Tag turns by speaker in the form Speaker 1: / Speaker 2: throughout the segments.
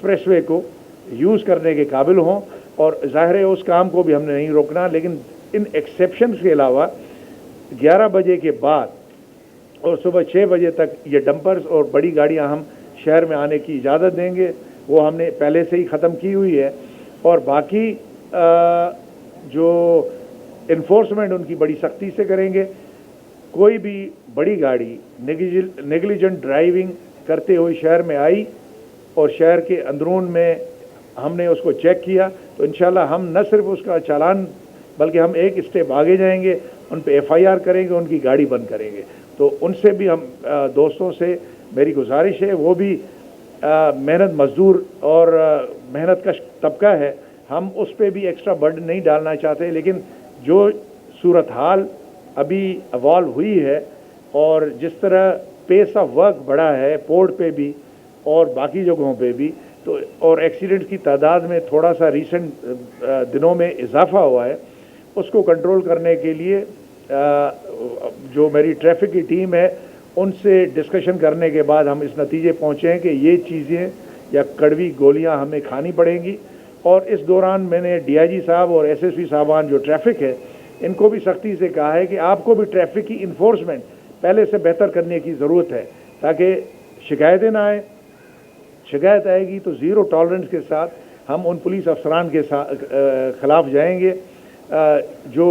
Speaker 1: Expressway को use करने के काबिल हों। और ज़ाहिर है उस काम को भी हमने नहीं रोकना, लेकिन इन एक्सेप्शंस के अलावा 11 बजे के बाद और सुबह 6 बजे तक ये डंपर्स और बड़ी गाड़ियां हम शहर में आने की इजाज़त देंगे, वो हमने पहले से ही ख़त्म की हुई है। और बाकी जो इन्फोर्समेंट उनकी बड़ी सख्ती से करेंगे। कोई भी बड़ी गाड़ी नेग्लिजेंट ड्राइविंग करते हुए शहर में आई और शहर के अंदरून में हमने उसको चेक किया तो इंशाल्लाह हम न सिर्फ उसका चालान बल्कि हम एक स्टेप आगे जाएंगे, उन पे FIR करेंगे, उनकी गाड़ी बंद करेंगे। तो उनसे भी हम दोस्तों से मेरी गुजारिश है, वो भी मेहनत मजदूर और मेहनत कश तबका है, हम उस पर भी एक्स्ट्रा बर्डन नहीं डालना चाहते। लेकिन जो सूरत हाल अभी इवॉल्व हुई है और जिस तरह पेस ऑफ वर्क बढ़ा है पोर्ट पे भी और बाकी जगहों पे भी, तो और एक्सीडेंट की तादाद में थोड़ा सा रिसेंट दिनों में इजाफा हुआ है, उसको कंट्रोल करने के लिए जो मेरी ट्रैफिक की टीम है उनसे डिस्कशन करने के बाद हम इस नतीजे पहुँचे हैं कि ये चीज़ें या कड़वी गोलियां हमें खानी पड़ेंगी। और इस दौरान मैंने DIG साहब और SSP साहबान जो ट्रैफिक है इनको भी सख्ती से कहा है कि आपको भी ट्रैफिक की इन्फोर्समेंट पहले से बेहतर करने की ज़रूरत है ताकि शिकायतें ना आए। शिकायत आएगी तो ज़ीरो टॉलरेंस के साथ हम उन पुलिस अफसरान के खिलाफ जाएंगे जो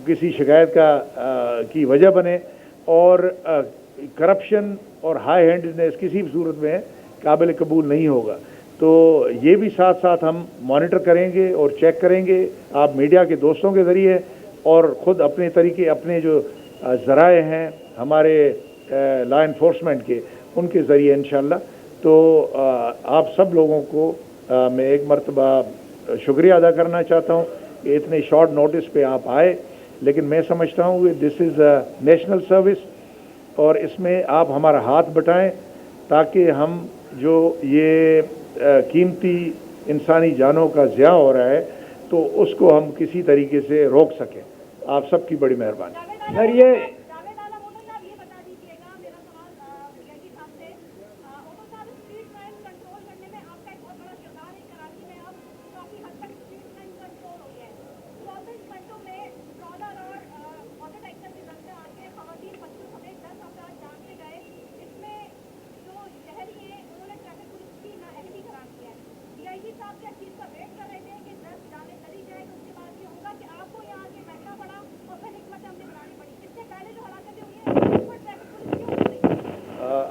Speaker 1: किसी शिकायत की वजह बने। और करप्शन और हाई हैंडेडनेस किसी भी सूरत में काबिल कबूल नहीं होगा। तो ये भी साथ साथ हम मॉनिटर करेंगे और चेक करेंगे, आप मीडिया के दोस्तों के ज़रिए और ख़ुद अपने तरीके अपने जो ज़राए हैं हमारे लॉ इन्फोर्समेंट के, उनके ज़रिए इंशाल्लाह। तो आप सब लोगों को मैं एक मरतबा शुक्रिया अदा करना चाहता हूँ कि इतने शॉर्ट नोटिस पे आप आए। लेकिन मैं समझता हूँ कि दिस इज़ नेशनल सर्विस और इसमें आप हमारा हाथ बटाएं ताकि हम जो ये कीमती इंसानी जानों का ज़िया हो रहा है तो उसको हम किसी तरीके से रोक सकें। आप सबकी बड़ी मेहरबानी।
Speaker 2: सर ये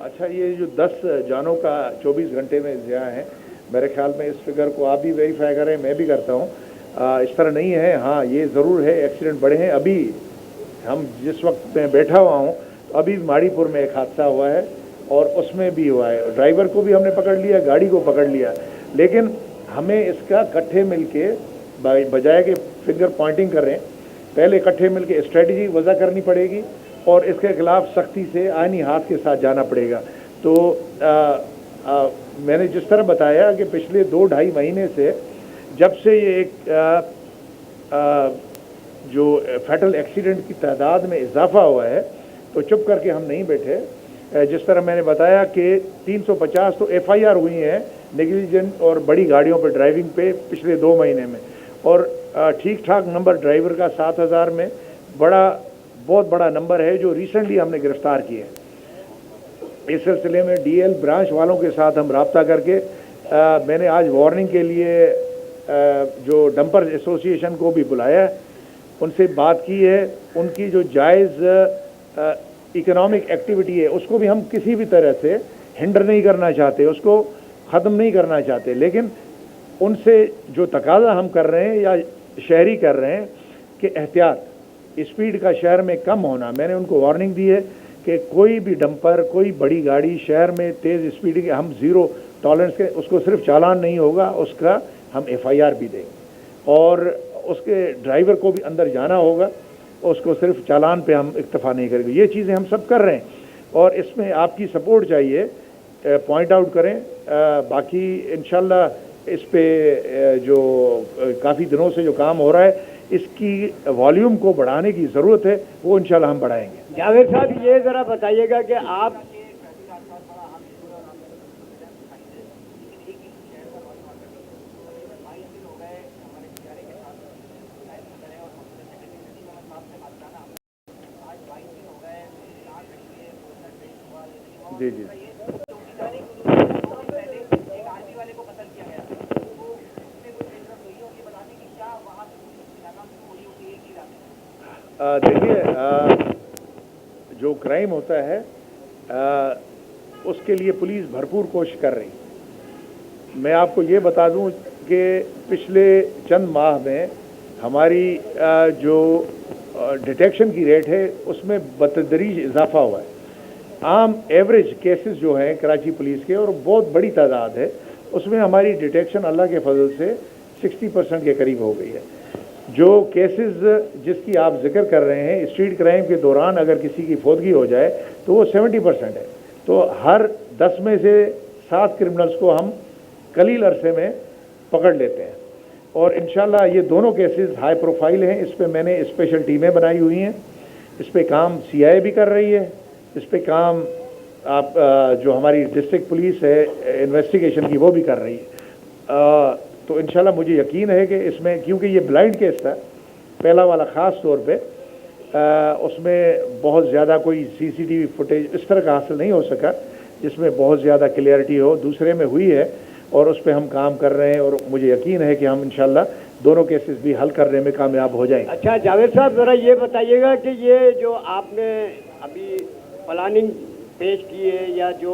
Speaker 1: अच्छा, ये जो 10 जानों का 24 घंटे में ज़िया है, मेरे ख्याल में इस फिगर को आप भी वेरीफाई करें, मैं भी करता हूँ। इस तरह नहीं है। हाँ, ये ज़रूर है एक्सीडेंट बढ़े हैं। अभी हम जिस वक्त मैं बैठा हुआ हूँ तो अभी माड़ीपुर में एक हादसा हुआ है और उसमें भी हुआ है। ड्राइवर को भी हमने पकड़ लिया, गाड़ी को पकड़ लिया। लेकिन हमें इसका इकट्ठे मिल के बजाय के फिंगर पॉइंटिंग कर रहे हैं, पहले इकट्ठे मिल के स्ट्रेटजी वज़ा करनी पड़ेगी और इसके खिलाफ सख्ती से आईनी हाथ के साथ जाना पड़ेगा। तो मैंने जिस तरह बताया कि पिछले 2-2.5 महीने से जब से ये एक जो फैटल एक्सीडेंट की तादाद में इजाफा हुआ है तो चुप करके हम नहीं बैठे। जिस तरह मैंने बताया कि 350 तो FIR हुई हैं नेग्लिजेंट और बड़ी गाड़ियों पर ड्राइविंग पे पिछले 2 महीने में, और ठीक ठाक नंबर ड्राइवर का 7000 में बहुत बड़ा नंबर है जो रिसेंटली हमने गिरफ्तार किए हैं। इस सिलसिले में DL ब्रांच वालों के साथ हम रब्ता करके मैंने आज वार्निंग के लिए जो डंपर एसोसिएशन को भी बुलाया है, उनसे बात की है। उनकी जो जायज़ इकोनॉमिक एक्टिविटी है उसको भी हम किसी भी तरह से हिंडर नहीं करना चाहते, उसको ख़त्म नहीं करना चाहते। लेकिन उनसे जो तकाजा हम कर रहे हैं या शहरी कर रहे हैं कि एहतियात, स्पीड का शहर में कम होना। मैंने उनको वार्निंग दी है कि कोई भी डंपर, कोई बड़ी गाड़ी शहर में तेज़ स्पीड के हम ज़ीरो टॉलरेंस के, उसको सिर्फ चालान नहीं होगा, उसका हम FIR भी देंगे और उसके ड्राइवर को भी अंदर जाना होगा, उसको सिर्फ चालान पे हम इक्तफा नहीं करेंगे। ये चीज़ें हम सब कर रहे हैं और इसमें आपकी सपोर्ट चाहिए, पॉइंट आउट करें। बाकी इंशाल्लाह इस पे जो काफ़ी दिनों से जो काम हो रहा है इसकी वॉल्यूम को बढ़ाने की ज़रूरत है, वो इंशाल्लाह हम बढ़ाएंगे।
Speaker 2: जावेद साहब ये ज़रा बताइएगा कि आप
Speaker 1: जी जी देखिए, जो क्राइम होता है उसके लिए पुलिस भरपूर कोशिश कर रही है। मैं आपको ये बता दूं कि पिछले चंद माह में हमारी जो डिटेक्शन की रेट है उसमें बतदरीज इजाफा हुआ है। आम एवरेज केसेस जो हैं कराची पुलिस के, और बहुत बड़ी तादाद है, उसमें हमारी डिटेक्शन अल्लाह के फजल से 60% के करीब हो गई है। जो केसेस जिसकी आप जिक्र कर रहे हैं, स्ट्रीट क्राइम के दौरान अगर किसी की फौतगी हो जाए तो वो 70% है। तो हर 10 में से 7 क्रिमिनल्स को हम कलील अरसे में पकड़ लेते हैं। और इंशाल्लाह ये दोनों केसेस हाई प्रोफाइल हैं। इस पे मैंने स्पेशल टीमें बनाई हुई हैं। इस पे काम CIA भी कर रही है। इस पे काम आप जो हमारी डिस्ट्रिक्ट पुलिस है इन्वेस्टिगेशन की, वो भी कर रही है। तो इंशाल्लाह मुझे यकीन है कि इसमें, क्योंकि ये ब्लाइंड केस था पहला वाला, ख़ास तौर पे उसमें बहुत ज़्यादा कोई CCTV फुटेज इस तरह का हासिल नहीं हो सका जिसमें बहुत ज़्यादा क्लियरिटी हो। दूसरे में हुई है और उस पर हम काम कर रहे हैं, और मुझे यकीन है कि हम इंशाल्लाह दोनों केसेस भी हल करने में कामयाब हो जाएंगे।
Speaker 2: अच्छा जावेद साहब, ज़रा ये बताइएगा कि ये जो आपने अभी प्लानिंग पेश की है, या जो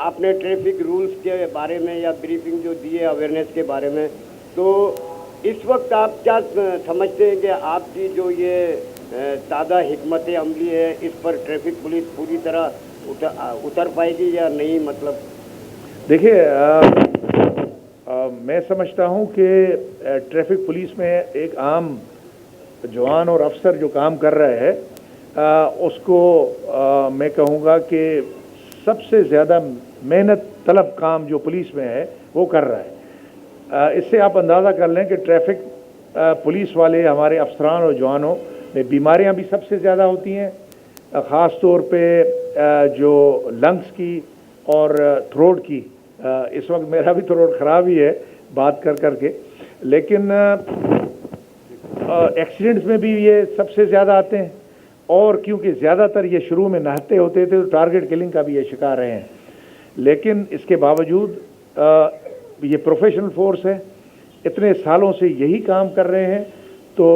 Speaker 2: आपने ट्रैफिक रूल्स के बारे में या ब्रीफिंग जो दी है अवेयरनेस के बारे में, तो इस वक्त आप क्या समझते हैं कि आपकी जो ये ताज़ा हिकमत अमली है, इस पर ट्रैफिक पुलिस पूरी तरह उतर पाएगी या नहीं? मतलब
Speaker 1: देखिए, मैं समझता हूं कि ट्रैफिक पुलिस में एक आम जवान और अफसर जो काम कर रहा है उसको मैं कहूँगा कि सबसे ज़्यादा मेहनत तलब काम जो पुलिस में है वो कर रहा है। इससे आप अंदाज़ा कर लें कि ट्रैफिक पुलिस वाले हमारे अफसरान और जवानों में बीमारियां भी सबसे ज़्यादा होती हैं, ख़ास तौर पे जो लंग्स की और थ्रोट की। इस वक्त मेरा भी थ्रोट ख़राब ही है बात कर कर के, लेकिन एक्सीडेंट्स में भी ये सबसे ज़्यादा आते हैं। और क्योंकि ज़्यादातर ये शुरू में नहाते होते थे तो टारगेट किलिंग का भी ये शिकार रहे हैं। लेकिन इसके बावजूद ये प्रोफेशनल फोर्स है, इतने सालों से यही काम कर रहे हैं। तो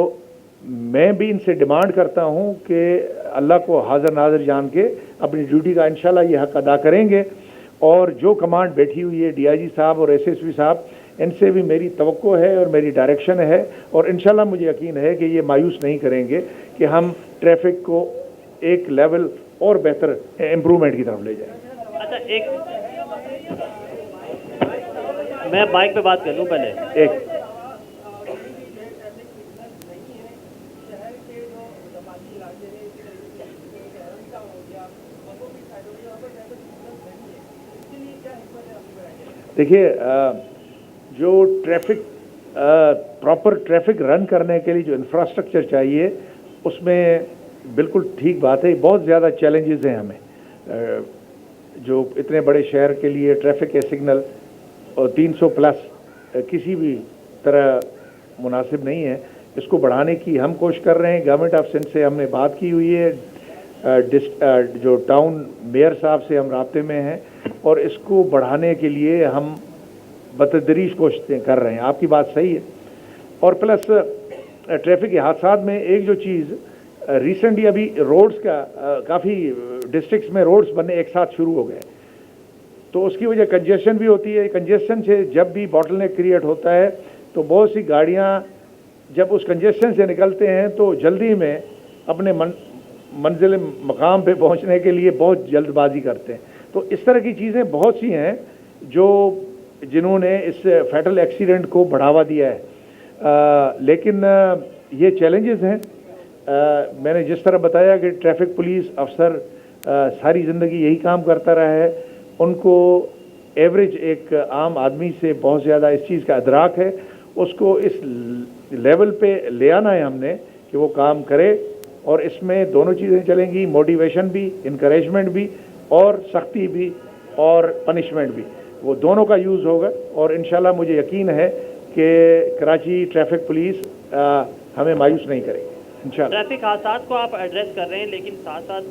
Speaker 1: मैं भी इनसे डिमांड करता हूं कि अल्लाह को हाजिर नाजिर जान के अपनी ड्यूटी का इंशाल्लाह ये हक अदा करेंगे। और जो कमांड बैठी हुई है DIG साहब और SSP साहब, इनसे भी मेरी तवक्को है और मेरी डायरेक्शन है, और इंशाल्लाह मुझे यकीन है कि ये मायूस नहीं करेंगे कि हम ट्रैफिक को एक लेवल और बेहतर इम्प्रूवमेंट की तरफ ले जाएंगे।
Speaker 3: अच्छा, एक मैं बाइक पे बात कर लूँ पहले।
Speaker 1: एक देखिए, जो ट्रैफिक प्रॉपर ट्रैफिक रन करने के लिए जो इंफ्रास्ट्रक्चर चाहिए, उसमें बिल्कुल ठीक बात है, बहुत ज़्यादा चैलेंजेस हैं हमें। जो इतने बड़े शहर के लिए ट्रैफिक के सिग्नल और 300 प्लस किसी भी तरह मुनासिब नहीं है। इसको बढ़ाने की हम कोशिश कर रहे हैं। गवर्नमेंट ऑफ सिंध से हमने बात की हुई है, जो टाउन मेयर साहब से हम राब्ते में हैं, और इसको बढ़ाने के लिए हम बतदरीज कोशिशें कर रहे हैं। आपकी बात सही है। और प्लस ट्रैफिक के हादसात में एक जो चीज़ रिसेंटली अभी रोड्स का काफ़ी डिस्ट्रिक्ट्स में रोड्स बनने एक साथ शुरू हो गए, तो उसकी वजह कंजेशन भी होती है। कंजेशन से जब भी बॉटलनेक क्रिएट होता है तो बहुत सी गाड़ियाँ जब उस कंजेशन से निकलते हैं तो जल्दी में अपने मंजिल मकाम पे पहुंचने के लिए बहुत जल्दबाजी करते हैं। तो इस तरह की चीज़ें बहुत सी हैं जो जिन्होंने इस फैटल एक्सीडेंट को बढ़ावा दिया है। लेकिन ये चैलेंजेस हैं। मैंने जिस तरह बताया कि ट्रैफिक पुलिस अफसर सारी ज़िंदगी यही काम करता रहा है, उनको एवरेज एक आम आदमी से बहुत ज़्यादा इस चीज़ का अदराक है। उसको इस लेवल पे ले आना है हमने कि वो काम करे, और इसमें दोनों चीज़ें चलेंगी, मोटिवेशन भी, इनकरेजमेंट भी, और सख्ती भी और पनिशमेंट भी, वो दोनों का यूज़ होगा। और इंशाल्लाह मुझे यकीन है कि कराची ट्रैफिक पुलिस हमें मायूस नहीं करेगी इंशाल्लाह।
Speaker 3: ट्रैफिक हादसात को आप एड्रेस कर रहे हैं, लेकिन साथ साथ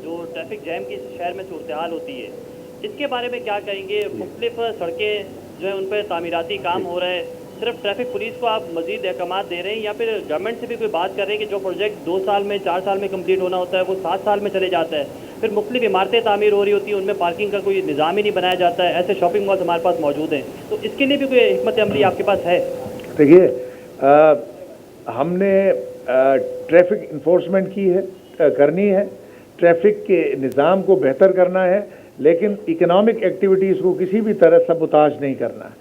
Speaker 3: जो ट्रैफिक जैम की शहर में सूरत हाल होती है, इसके बारे में क्या कहेंगे? मुख्तलिफ सड़कें जो है उन पर तामीराती काम हो रहा है, सिर्फ ट्रैफिक पुलिस को आप मजीद अहकाम दे रहे हैं या फिर गवर्नमेंट से भी कोई बात कर रहे हैं कि जो प्रोजेक्ट 2 साल में 4 साल में कंप्लीट होना होता है वो 7 साल में चले जाता है? फिर मुख्तलिफ इमारतें तामीर हो रही होती हैं, उनमें पार्किंग का कोई निज़ाम ही नहीं बनाया जाता है। ऐसे शॉपिंग मॉल्स हमारे पास मौजूद हैं, तो इसके लिए भी कोई हिकमत अमली आपके पास है?
Speaker 1: देखिए, हमने ट्रैफिक इन्फोर्समेंट की है, करनी है, ट्रैफिक के निज़ाम को बेहतर करना है, लेकिन इकनॉमिक एक्टिविटीज़ को किसी भी तरह सबुताज नहीं करना।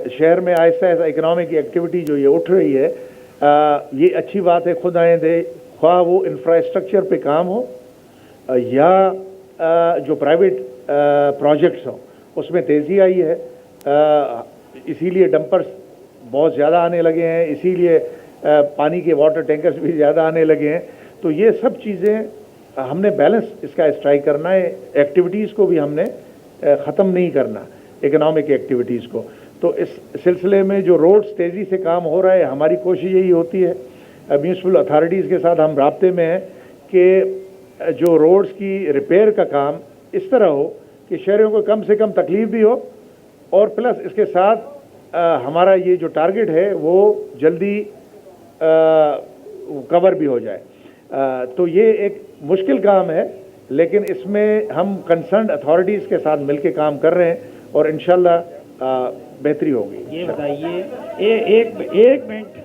Speaker 1: शहर में आहिस्ता आहिस्ता इकनॉमिक एक्टिविटी जो ये उठ रही है, ये अच्छी बात है, खुद आए दे, ख्वाह वो इंफ्रास्ट्रक्चर पे काम हो या जो प्राइवेट प्रोजेक्ट्स हों उसमें तेज़ी आई है। इसीलिए डंपर्स बहुत ज़्यादा आने लगे हैं, इसीलिए पानी के वाटर टैंकर्स भी ज़्यादा आने लगे हैं। तो ये सब चीज़ें हमने बैलेंस इसका स्ट्राइक करना है, एक्टिविटीज़ को भी हमने ख़त्म नहीं करना, इकनॉमिक एक्टिविटीज़ को। तो इस सिलसिले में जो रोड्स तेज़ी से काम हो रहा है, हमारी कोशिश यही होती है, म्यूनसिपल अथॉरिटीज़ के साथ हम राब्ते में हैं कि जो रोड्स की रिपेयर का काम इस तरह हो कि शहरियों को कम से कम तकलीफ भी हो और प्लस इसके साथ हमारा ये जो टारगेट है वो जल्दी कवर भी हो जाए। तो ये एक मुश्किल काम है, लेकिन इसमें हम कंसर्न अथॉरिटीज़ के साथ मिलकर काम कर रहे हैं और इंशाल्लाह बेहतरी होगी।
Speaker 4: ये बताइए, एक मिनट,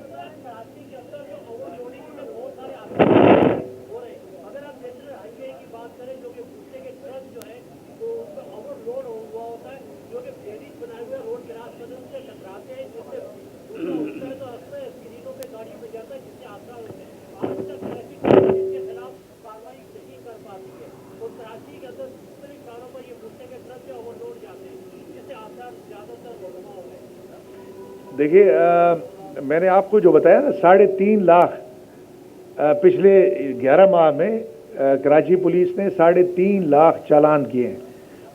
Speaker 1: देखिए, मैंने आपको जो बताया ना 3.5 लाख पिछले 11 माह में कराची पुलिस ने 3.5 लाख चालान किए हैं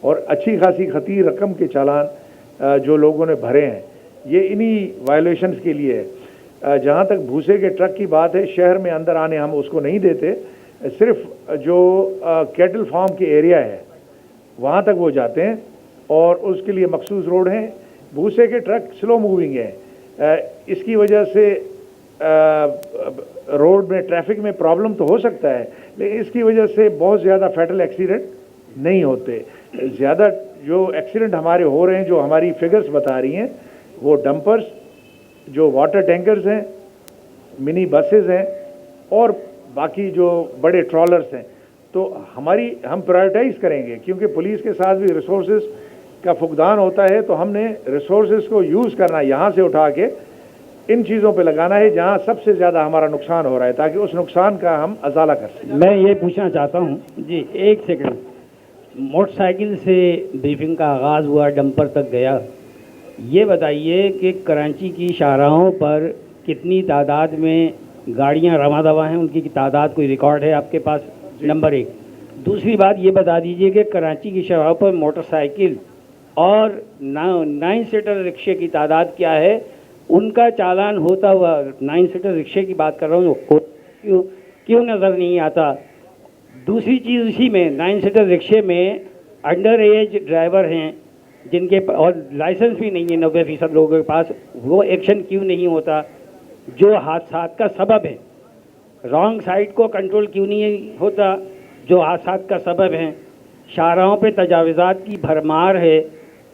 Speaker 1: और अच्छी खासी खती रकम के चालान जो लोगों ने भरे हैं, ये इन्हीं वायलेशंस के लिए है। जहाँ तक भूसे के ट्रक की बात है, शहर में अंदर आने हम उसको नहीं देते, सिर्फ जो कैटल फार्म के एरिया है वहाँ तक वो जाते हैं और उसके लिए मखसूस रोड हैं। भूसे के ट्रक स्लो मूविंग है, इसकी वजह से रोड में ट्रैफिक में प्रॉब्लम तो हो सकता है, लेकिन इसकी वजह से बहुत ज़्यादा फैटल एक्सीडेंट नहीं होते। ज़्यादा जो एक्सीडेंट हमारे हो रहे हैं, जो हमारी फिगर्स बता रही हैं, वो डंपर्स, जो वाटर टैंकर्स हैं, मिनी बसेस हैं और बाकी जो बड़े ट्रॉलर्स हैं। तो हम प्रायोरिटाइज़ करेंगे, क्योंकि पुलिस के साथ भी रिसोर्सेज का फुकदान होता है, तो हमने रिसोर्सेज को यूज़ करना, यहाँ से उठा के इन चीज़ों पे लगाना है जहाँ सबसे ज़्यादा हमारा नुकसान हो रहा है, ताकि उस नुकसान का हम अजाला कर सकें।
Speaker 4: मैं ये पूछना चाहता हूँ जी, एक सेकंड, मोटरसाइकिल से ब्रीफिंग का आगाज़ हुआ, डंपर तक गया, ये बताइए कि कराची की शाहराहों पर कितनी तादाद में गाड़ियाँ रवा दवा हैं, उनकी तादाद कोई रिकॉर्ड है आपके पास? नंबर 1। दूसरी बात ये बता दीजिए कि कराची की शाहराहों पर मोटरसाइकिल और 9 सीटर रिक्शे की तादाद क्या है? उनका चालान होता हुआ, 9 सीटर रिक्शे की बात कर रहा हूँ, क्यों नज़र नहीं आता? दूसरी चीज़, इसी में 9 सीटर रिक्शे में अंडर एज ड्राइवर हैं जिनके और लाइसेंस भी नहीं है 90% लोगों के पास, वो एक्शन क्यों नहीं होता? जो हादसा का सबब है, रॉन्ग साइड को कंट्रोल क्यों नहीं होता जो हादसा का सबब हैं? शाहराहों पे तजावुज़ात की भरमार है,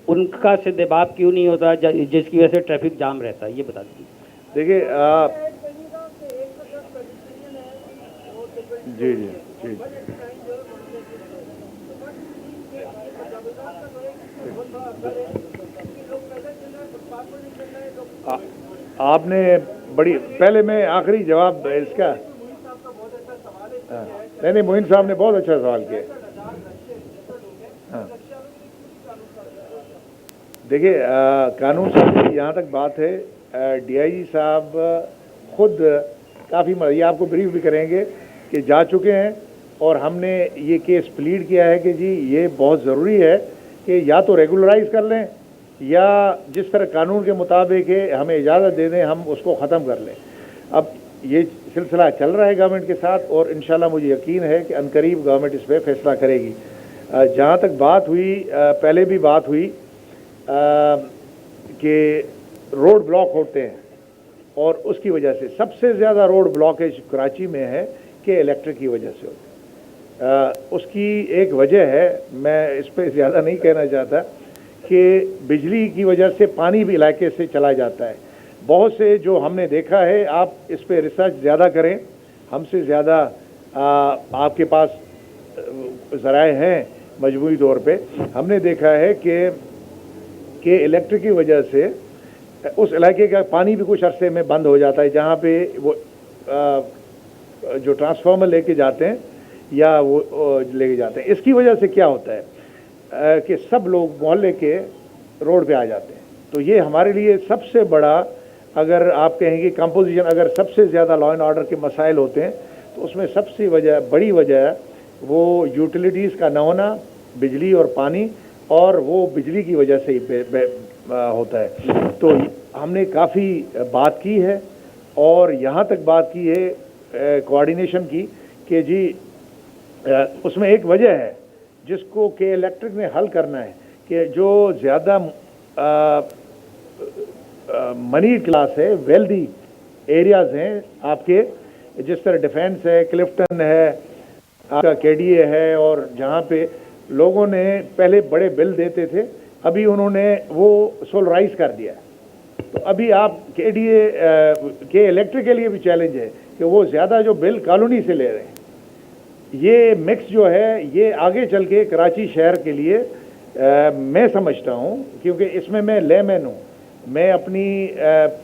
Speaker 4: उनका सिद्देबाब क्यों नहीं होता जिसकी वजह से ट्रैफिक जाम रहता है? ये बता दीजिए।
Speaker 1: देखिए, जी जी जी, आपने बड़ी, पहले मैं आखिरी जवाब इसका, नहीं, मोइन साहब ने बहुत अच्छा सवाल किया। हाँ, देखिए, कानून साहब, यहाँ तक बात है, DIG साहब खुद काफ़ी, ये आपको ब्रीफ भी करेंगे कि जा चुके हैं और हमने ये केस प्लीड किया है कि जी ये बहुत ज़रूरी है कि या तो रेगुलराइज कर लें या जिस तरह कानून के मुताबिक है हमें इजाज़त दे दें, हम उसको ख़त्म कर लें। अब ये सिलसिला चल रहा है गवर्नमेंट के साथ और इंशाल्लाह मुझे यकीन है कि अनकरीब गवर्नमेंट इस पर फैसला करेगी। जहाँ तक बात हुई, पहले भी बात हुई कि रोड ब्लॉक होते हैं और उसकी वजह से सबसे ज़्यादा रोड ब्लॉकेज कराची में है कि इलेक्ट्रिक की वजह से होती है। उसकी एक वजह है, मैं इस पर ज़्यादा नहीं कहना चाहता, कि बिजली की वजह से पानी भी इलाके से चला जाता है। बहुत से जो हमने देखा है, आप इस पर रिसर्च ज़्यादा करें, हमसे ज़्यादा आपके पास ज़राए हैं मजमूई तौर पे। हमने देखा है कि इलेक्ट्रिक की वजह से उस इलाके का पानी भी कुछ अरसे में बंद हो जाता है, जहाँ पे वो जो ट्रांसफार्मर लेके जाते हैं या वो लेके जाते हैं। इसकी वजह से क्या होता है कि सब लोग मोहल्ले के रोड पे आ जाते हैं। तो ये हमारे लिए सबसे बड़ा, अगर आप कहेंगे कंपोजिशन, अगर सबसे ज़्यादा लॉ एंड ऑर्डर के मसाइल होते हैं तो उसमें सबसे बड़ी वजह वो यूटिलिटीज़ का न होना, बिजली और पानी, और वो बिजली की वजह से ही होता है। तो हमने काफ़ी बात की है और यहाँ तक बात की है कोऑर्डिनेशन की कि जी उसमें एक वजह है जिसको कि इलेक्ट्रिक ने हल करना है कि जो ज़्यादा मनी क्लास है, वेल्दी एरियाज़ हैं आपके, जिस तरह डिफेंस है, क्लिफ्टन है, आपका केडीए है, और जहाँ पे लोगों ने पहले बड़े बिल देते थे, अभी उन्होंने वो सोलराइज कर दिया। तो अभी आप केडीए के इलेक्ट्रिक के लिए भी चैलेंज है कि वो ज़्यादा जो बिल कॉलोनी से ले रहे हैं। ये मिक्स जो है ये आगे चल के कराची शहर के लिए मैं समझता हूँ, क्योंकि इसमें मैं लेमैन हूँ, मैं अपनी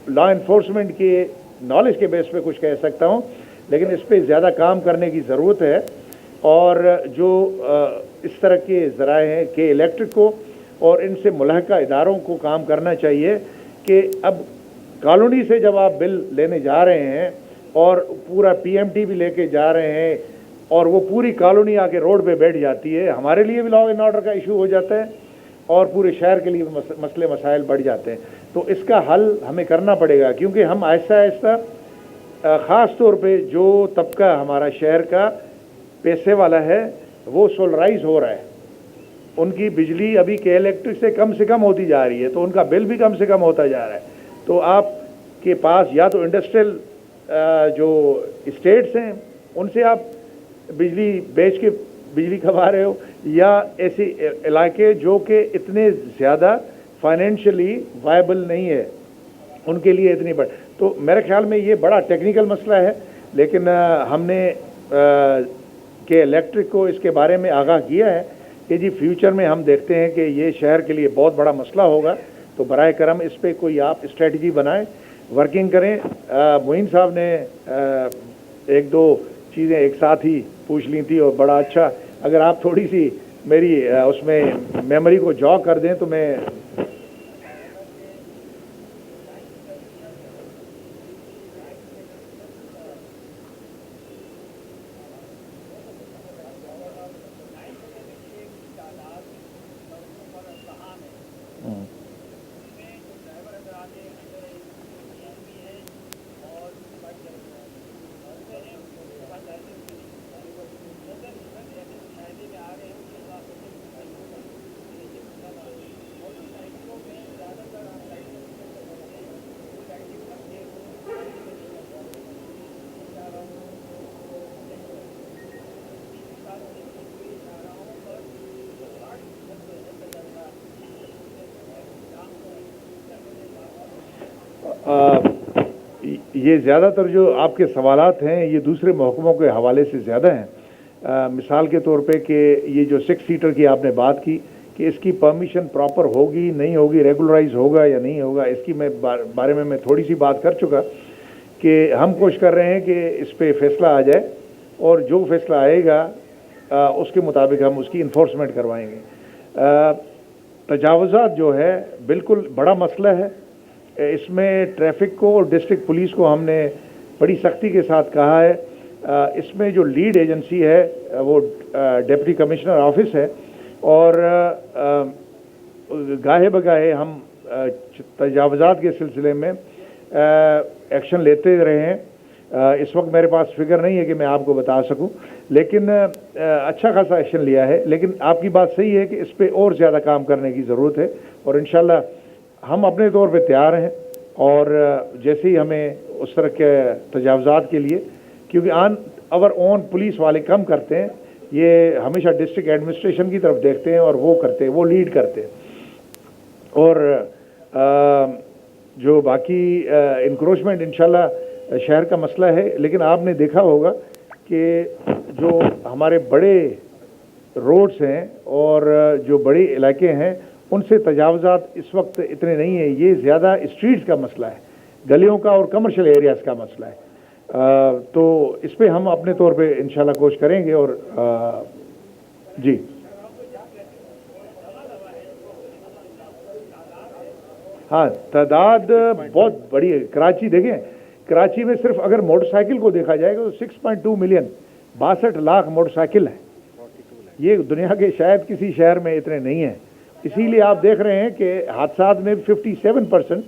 Speaker 1: लॉ इन्फोर्समेंट के नॉलेज के बेस पे कुछ कह सकता हूँ, लेकिन इस पर ज़्यादा काम करने की ज़रूरत है। और जो इस तरह के ज़राए हैं कि इलेक्ट्रिक को और इनसे मुल्हका इदारों को काम करना चाहिए कि अब कॉलोनी से जब आप बिल लेने जा रहे हैं और पूरा पीएमटी भी लेके जा रहे हैं और वो पूरी कॉलोनी आके रोड पे बैठ जाती है, हमारे लिए भी लॉ एंड ऑर्डर का इशू हो जाता है और पूरे शहर के लिए मसले मसाइल बढ़ जाते हैं। तो इसका हल हमें करना पड़ेगा, क्योंकि हम आहिस्ता आहिस्ता ख़ास तौर पे जो तबका हमारा शहर का पैसे वाला है वो सोलराइज हो रहा है, उनकी बिजली अभी के इलेक्ट्रिक से कम होती जा रही है, तो उनका बिल भी कम से कम होता जा रहा है। तो आपके पास या तो इंडस्ट्रियल जो स्टेट्स हैं उनसे आप बिजली बेच के बिजली कमा रहे हो, या ऐसे इलाके जो कि इतने ज़्यादा फाइनेंशियली वायबल नहीं है उनके लिए इतनी बड़ी। तो मेरे ख्याल में ये बड़ा टेक्निकल मसला है, लेकिन हमने के इलेक्ट्रिक को इसके बारे में आगाह किया है कि जी फ्यूचर में हम देखते हैं कि ये शहर के लिए बहुत बड़ा मसला होगा। तो बराए करम इस पर कोई आप स्ट्रेटजी बनाएं, वर्किंग करें। मोइन साहब ने एक दो चीज़ें एक साथ ही पूछ ली थी और बड़ा अच्छा, अगर आप थोड़ी सी मेरी उसमें मेमोरी को जॉग कर दें तो मैं ये ज़्यादातर जो आपके सवालात हैं ये दूसरे महकमों के हवाले से ज़्यादा हैं। मिसाल के तौर पे कि ये जो 6 सीटर की आपने बात की कि इसकी परमिशन प्रॉपर होगी नहीं होगी, रेगुलराइज होगा या नहीं होगा, इसकी बारे में मैं थोड़ी सी बात कर चुका कि हम कोशिश कर रहे हैं कि इस पर फैसला आ जाए और जो फैसला आएगा उसके मुताबिक हम उसकी इन्फोर्समेंट करवाएंगे। तजावुज़ात जो है बिल्कुल बड़ा मसला है, इसमें ट्रैफिक को और डिस्ट्रिक्ट पुलिस को हमने बड़ी सख्ती के साथ कहा है। इसमें जो लीड एजेंसी है वो डिप्टी कमिश्नर ऑफिस है और गाहे बगाहे हम तजावुज़ात के सिलसिले में एक्शन लेते रहे हैं। इस वक्त मेरे पास फिगर नहीं है कि मैं आपको बता सकूं, लेकिन अच्छा खासा एक्शन लिया है, लेकिन आपकी बात सही है कि इस पे और ज़्यादा काम करने की ज़रूरत है और इंशाल्लाह हम अपने तौर पे तैयार हैं। और जैसे ही हमें उस तरह के तजावज़ात के लिए, क्योंकि आवर ओन पुलिस वाले कम करते हैं, ये हमेशा डिस्ट्रिक्ट एडमिनिस्ट्रेशन की तरफ देखते हैं और वो करते हैं, वो लीड करते हैं। और जो बाकी इंक्रोचमेंट इंशाल्लाह शहर का मसला है, लेकिन आपने देखा होगा कि जो हमारे बड़े रोड्स हैं और जो बड़े इलाके हैं उनसे तजावज़ात इस वक्त इतने नहीं है। ये ज़्यादा स्ट्रीट्स का मसला है, गलियों का और कमर्शियल एरियाज़ का मसला है। तो इस पे हम अपने तौर पे इंशाल्लाह कोशिश करेंगे। और जी हाँ, तादाद बहुत बड़ी है। कराची देखें, कराची में सिर्फ अगर मोटरसाइकिल को देखा जाएगा तो 6.2 मिलियन 62 लाख मोटरसाइकिल है। ये दुनिया के शायद किसी शहर में इतने नहीं हैं। इसीलिए आप देख रहे हैं कि हादसात में 57%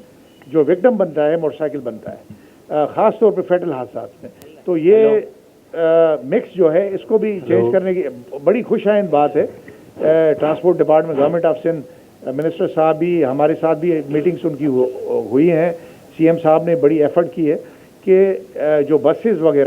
Speaker 1: जो विक्टिम बनता है मोटरसाइकिल बनता है, ख़ास तौर पे फेटल हादसात में। तो ये मिक्स जो है इसको भी चेंज करने की बड़ी खुशआइंद बात है। Transport department, government of Sindh, minister साहब भी, हमारे साथ भी मीटिंग्स उनकी हुई हैं। सीएम साहब ने बड़ी एफर्ट की है कि जो बसेस वगैरह